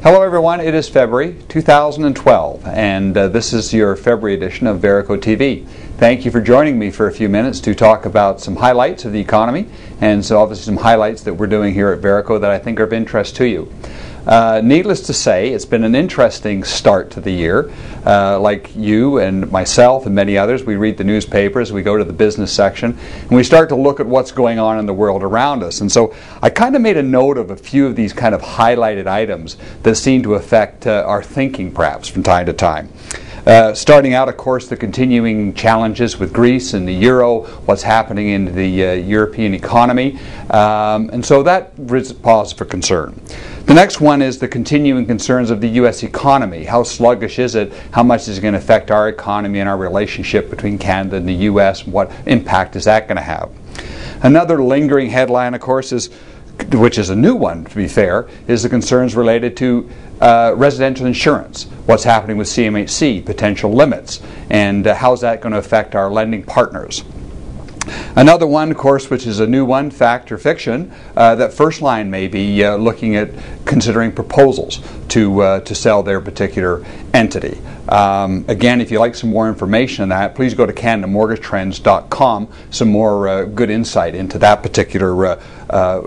Hello everyone, it is February 2012 and this is your February edition of VERICO TV. Thank you for joining me for a few minutes to talk about some highlights of the economy and so obviously some highlights that we're doing here at VERICO that I think are of interest to you. Needless to say, it's been an interesting start to the year. Like you and myself and many others, we read the newspapers, we go to the business section, and we start to look at what's going on in the world around us. And so I kind of made a note of a few of these kind of highlighted items that seem to affect our thinking perhaps from time to time. Starting out, of course, the continuing challenges with Greece and the euro, what's happening in the European economy, and so that is cause for concern. The next one is the continuing concerns of the U.S. economy. How sluggish is it? How much is it going to affect our economy and our relationship between Canada and the U.S.? What impact is that going to have? Another lingering headline, of course, is, which is a new one to be fair, is the concerns related to residential insurance. What's happening with CMHC, potential limits, and how's that going to affect our lending partners? Another one, of course, which is a new one, fact or fiction, that First Line may be looking at considering proposals to sell their particular entity. Again, if you'd like some more information on that, please go to CanadaMortgageTrends.com, some more good insight into that particular,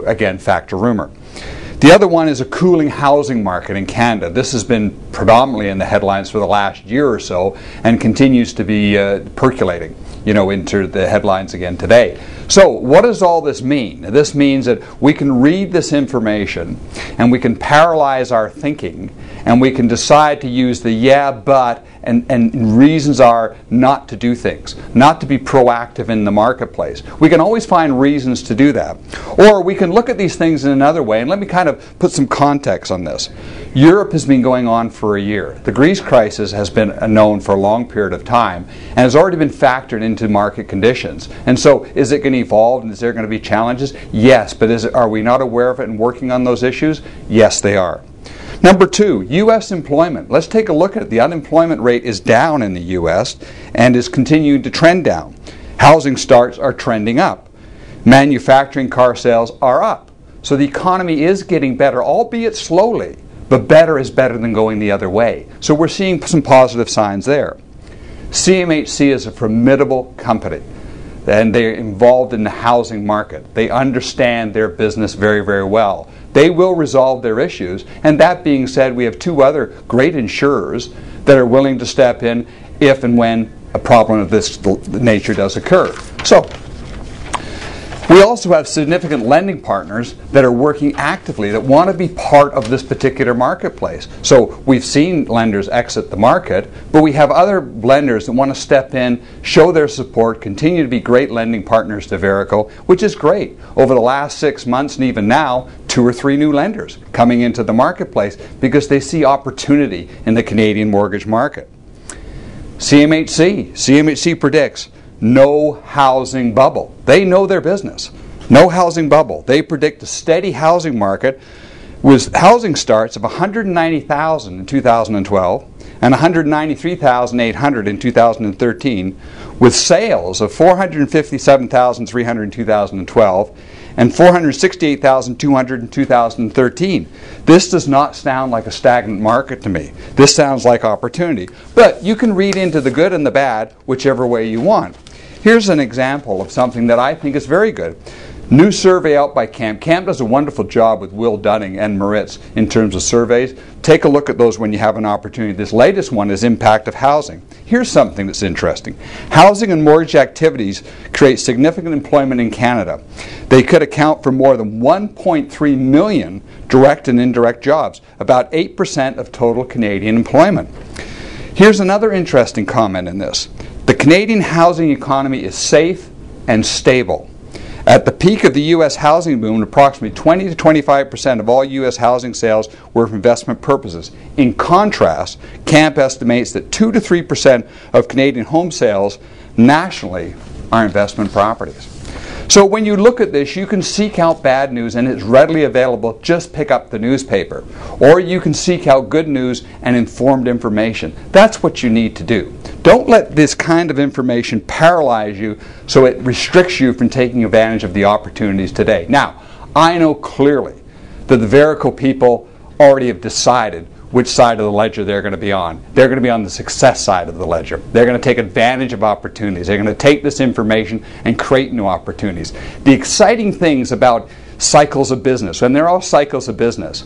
again, fact or rumor. The other one is a cooling housing market in Canada. This has been predominantly in the headlines for the last year or so and continues to be percolating, into the headlines again today. So what does all this mean? This means that we can read this information and we can paralyze our thinking and we can decide to use the yeah, but, and reasons are not to do things, not to be proactive in the marketplace. We can always find reasons to do that. Or we can look at these things in another way, and let me kind of put some context on this. Europe has been going on for a year. The Greece crisis has been known for a long period of time and has already been factored into market conditions. And so is it going to evolve and is there going to be challenges? Yes, but are we not aware of it and working on those issues? Yes, they are. Number two, U.S. employment. Let's take a look at it. The unemployment rate is down in the U.S. and is continuing to trend down. Housing starts are trending up. Manufacturing car sales are up. So the economy is getting better, albeit slowly, but better is better than going the other way. So we're seeing some positive signs there. CMHC is a formidable company, and they're involved in the housing market. They understand their business very, very well. They will resolve their issues, and that being said, we have two other great insurers that are willing to step in if and when a problem of this nature does occur. So, we also have significant lending partners that are working actively that want to be part of this particular marketplace. So we've seen lenders exit the market, but we have other lenders that want to step in, show their support, continue to be great lending partners to VERICO, which is great. Over the last 6 months and even now, 2 or 3 new lenders coming into the marketplace because they see opportunity in the Canadian mortgage market. CMHC predicts no housing bubble. They know their business. No housing bubble. They predict a steady housing market with housing starts of 190,000 in 2012 and 193,800 in 2013, with sales of 457,300 in 2012 and 468,200 in 2013. This does not sound like a stagnant market to me. This sounds like opportunity. But you can read into the good and the bad whichever way you want. Here's an example of something that I think is very good. New survey out by CAMP. CAMP does a wonderful job with Will Dunning and Moritz in terms of surveys. Take a look at those when you have an opportunity. This latest one is impact of housing. Here's something that's interesting. Housing and mortgage activities create significant employment in Canada. They could account for more than 1.3 million direct and indirect jobs, about 8% of total Canadian employment. Here's another interesting comment in this. The Canadian housing economy is safe and stable. At the peak of the U.S. housing boom, approximately 20 to 25% of all U.S. housing sales were for investment purposes. In contrast, CAMP estimates that 2 to 3% of Canadian home sales nationally are investment properties. So when you look at this, you can seek out bad news and it's readily available. Just pick up the newspaper. Or you can seek out good news and informed information. That's what you need to do. Don't let this kind of information paralyze you so it restricts you from taking advantage of the opportunities today. Now, I know clearly that the VERICO people already have decided which side of the ledger they're going to be on. They're going to be on the success side of the ledger. They're going to take advantage of opportunities. They're going to take this information and create new opportunities. The exciting things about cycles of business, and they're all cycles of business,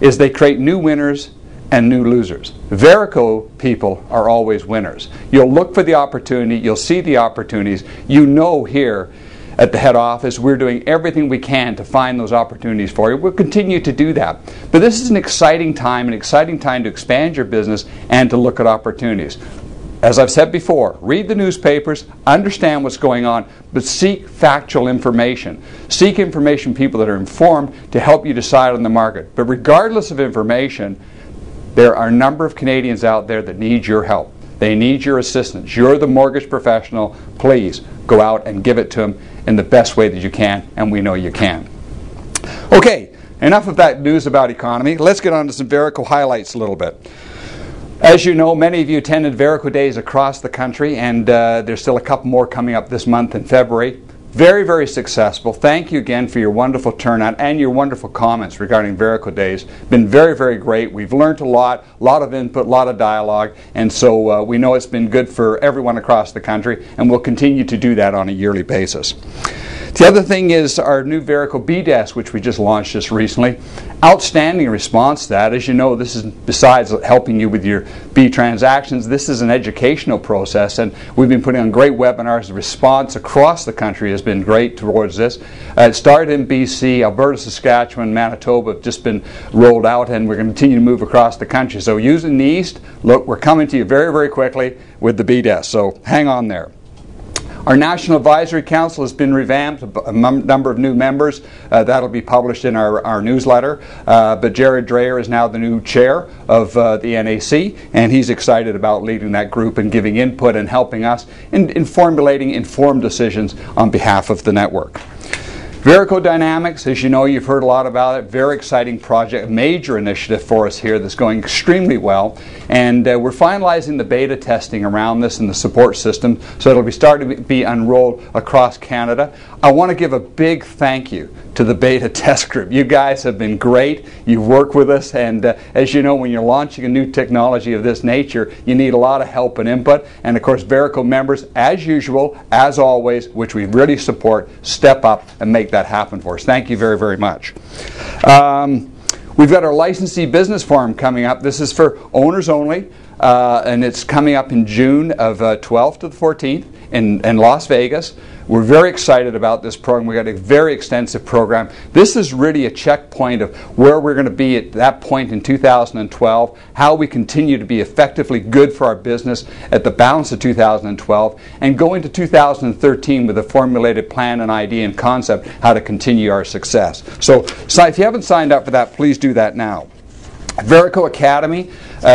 is they create new winners and new losers. Verico people are always winners. You'll look for the opportunity, you'll see the opportunities. You know here at the head office we're doing everything we can to find those opportunities for you. We'll continue to do that. But this is an exciting time to expand your business and to look at opportunities. As I've said before, read the newspapers, understand what's going on, but seek factual information. Seek information, people that are informed, to help you decide on the market. But regardless of information, there are a number of Canadians out there that need your help. They need your assistance. You're the mortgage professional. Please go out and give it to them in the best way that you can, and we know you can. Okay, enough of that news about economy. Let's get on to some Verico highlights a little bit. As you know, many of you attended VERICO Days across the country, and there's still a couple more coming up this month in February. Very, very successful. Thank you again for your wonderful turnout and your wonderful comments regarding VERICO Days. Been very, very great. We've learned a lot of input, a lot of dialogue, and so we know it's been good for everyone across the country, and we'll continue to do that on a yearly basis. The other thing is our new Verico Beta, which we just launched just recently. Outstanding response to that. As you know, this is, besides helping you with your B transactions, this is an educational process, and we've been putting on great webinars. The response across the country has been great towards this. It started in BC, Alberta, Saskatchewan, Manitoba have just been rolled out, and we're going to continue to move across the country. So using the East, look, we're coming to you very, very quickly with the Beta, so hang on there. Our National Advisory Council has been revamped, a number of new members. That'll be published in our newsletter. But Dreyer is now the new chair of the NAC, and he's excited about leading that group and giving input and helping us in formulating informed decisions on behalf of the network. Verico Dynamics, as you know, you've heard a lot about it. Very exciting project, major initiative for us here that's going extremely well. And we're finalizing the beta testing around this and the support system, so it'll be starting to be unrolled across Canada. I want to give a big thank you to the beta test group. You guys have been great. You've worked with us, and as you know, when you're launching a new technology of this nature, you need a lot of help and input. And of course, Verico members, as usual, as always, which we really support, step up and make that happen for us. Thank you very, very much. We've got our licensee business forum coming up. This is for owners only, and it's coming up in June of 12th to the 14th in Las Vegas. We're very excited about this program. We've got a very extensive program. This is really a checkpoint of where we're going to be at that point in 2012, how we continue to be effectively good for our business at the balance of 2012, and go into 2013 with a formulated plan and idea and concept how to continue our success. So if you haven't signed up for that, please do that now. Verico Academy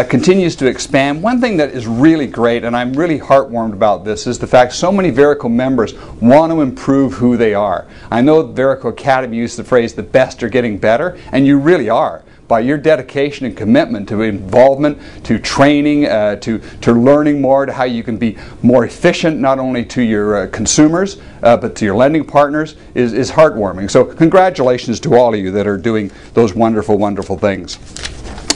continues to expand. One thing that is really great, and I'm really heartwarmed about this, is the fact so many Verico members want to improve who they are. I know Verico Academy uses the phrase, the best are getting better, and you really are. By your dedication and commitment to involvement, to training, to learning more, to how you can be more efficient, not only to your consumers, but to your lending partners, is heartwarming. So congratulations to all of you that are doing those wonderful, wonderful things.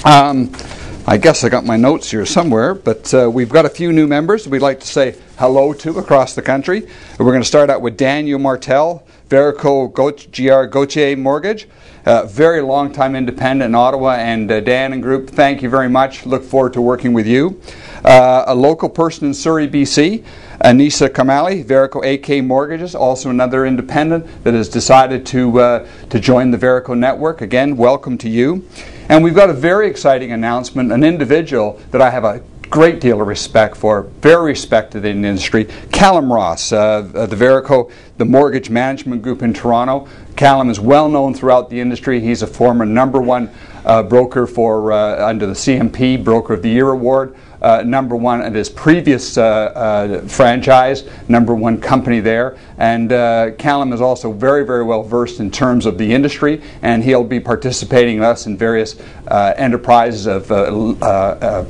I guess I got my notes here somewhere, but we've got a few new members we'd like to say hello to across the country. We're going to start out with Daniel Martel, Verico Gauthier Mortgage, very long time independent in Ottawa, and Dan and group, thank you very much. Look forward to working with you. A local person in Surrey, BC, Anissa Kamali, Verico AK Mortgages, also another independent that has decided to join the Verico network. Again, welcome to you. And we've got a very exciting announcement, an individual that I have a great deal of respect for, very respected in the industry, Calum Ross, the Verico, the mortgage management group in Toronto. Calum is well known throughout the industry. He's a former #1 broker for under the CMP Broker of the Year Award, #1 at his previous franchise, #1 company there. And Calum is also very, very well versed in terms of the industry, and he'll be participating with us in various enterprises of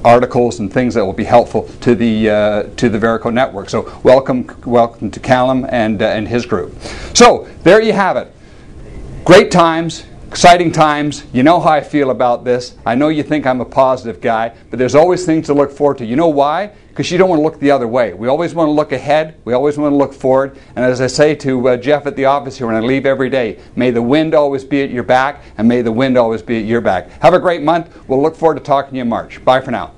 articles and things that will be helpful to the Verico network. So welcome to Calum and his group. So there you have it. Great times, Exciting times. You know how I feel about this. I know you think I'm a positive guy, but there's always things to look forward to. You know why? Because you don't want to look the other way. We always want to look ahead. We always want to look forward. And as I say to Jeff at the office here when I leave every day, may the wind always be at your back, and may the wind always be at your back. Have a great month. We'll look forward to talking to you in March. Bye for now.